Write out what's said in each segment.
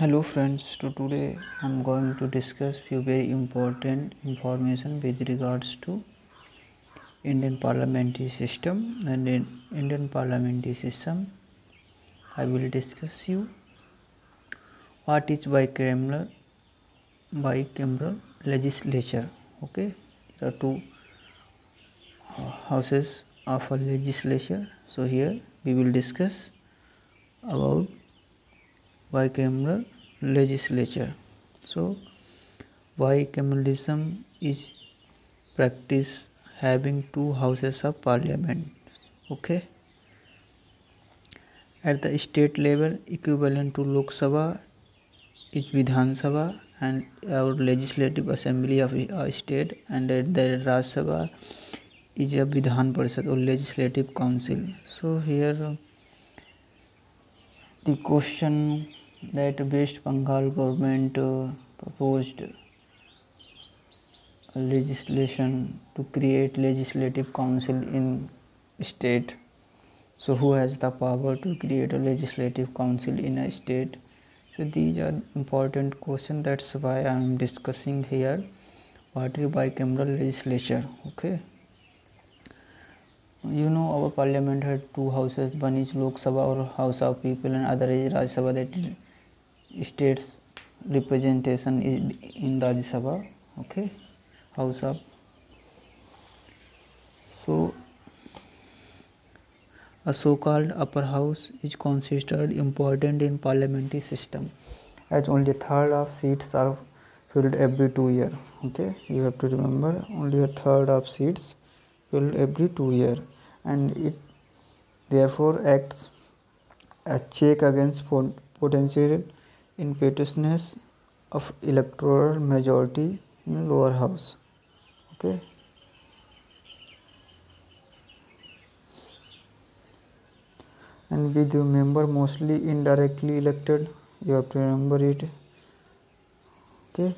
Hello friends, today I'm going to discuss few very important information with regards to Indian parliamentary system and in Indian parliamentary system. I will discuss you what is bicameral legislature. Okay, there are two houses of a legislature. So here we will discuss about bicameral legislature. So bicameralism is practice having two houses of parliament. Okay, at the state level equivalent to Lok Sabha is Vidhan Sabha and our legislative assembly of a state, and at the Raj Sabha is a Vidhan Parishad or legislative council. So here the question that West Bengal government proposed legislation to create legislative council in state. So who has the power to create a legislative council in a state? So these are important questions. That's why I am discussing here what is bicameral legislature. Okay, you know our parliament had two houses. One is Lok Sabha or House of People, and other is Raj Sabha, that is states representation is in Raj Sabha. Okay, House of. So a so-called upper house is considered important in parliamentary system, as only a third of seats are filled every 2 years. Okay, you have to remember only a third of seats filled every 2 years, and it therefore acts a check against potential impetuousness of electoral majority in lower house. Okay. And with the member mostly indirectly elected, you have to remember it. Okay,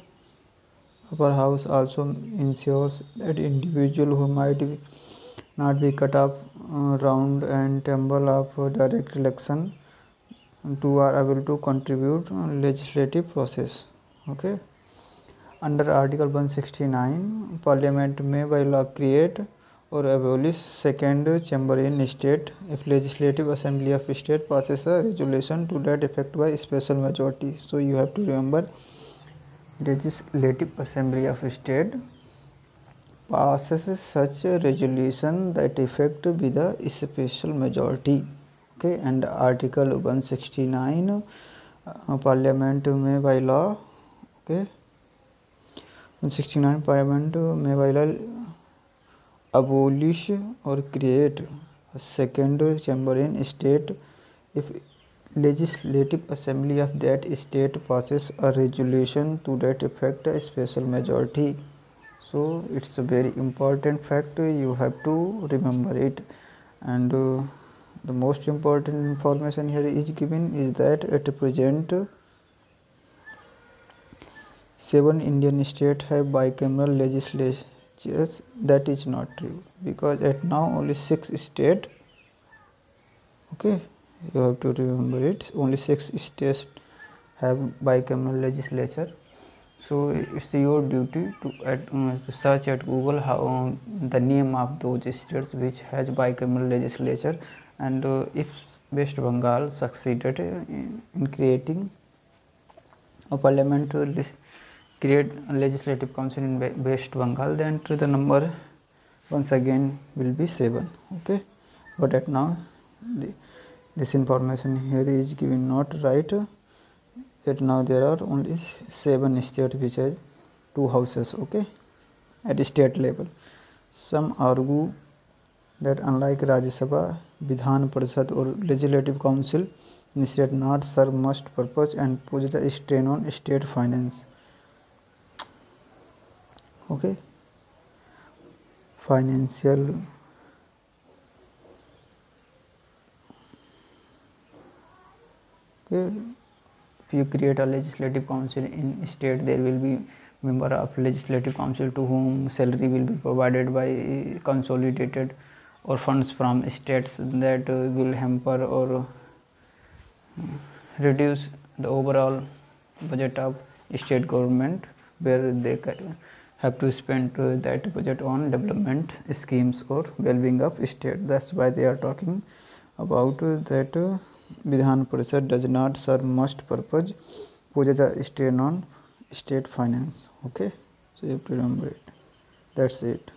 upper house also ensures that individual who might not be cut off round and temple of direct election to are able to contribute legislative process. Okay, under Article 169, Parliament may by law create or abolish second chamber in state if legislative assembly of state passes a resolution to that effect by special majority. So you have to remember legislative assembly of state passes such a resolution that effect with a special majority. Okay, and Article 169, Parliament may by law. Okay, 169 Parliament may by law abolish or create a second chamber in state if legislative assembly of that state passes a resolution to that effect a special majority. So it's a very important fact, you have to remember it. And the most important information here is given is that at present 7 Indian states have bicameral legislatures. That is not true, because at now only 6 states. Okay, you have to remember it, only 6 states have bicameral legislature. So it's your duty to search at Google how the name of those states which has bicameral legislature, and if West Bengal succeeded in creating a parliament to create a legislative council in West Bengal, then the number once again will be 7. Okay, but at now this information here is given not right. Yet now there are only 7 states which has 2 houses. Okay, at state level. Some argue that unlike Rajya Sabha, Vidhan Parishad or Legislative Council instead not serve much purpose and poses a strain on state finance. Okay, financial okay. If you create a legislative council in state, there will be member of legislative council to whom salary will be provided by consolidated or funds from states, that will hamper or reduce the overall budget of state government, where they have to spend that budget on development schemes or well-being of state. That's why they are talking about that Vidhan Parishad does not serve most purpose, poses a strain on state finance. Okay, so you have to remember it. That's it.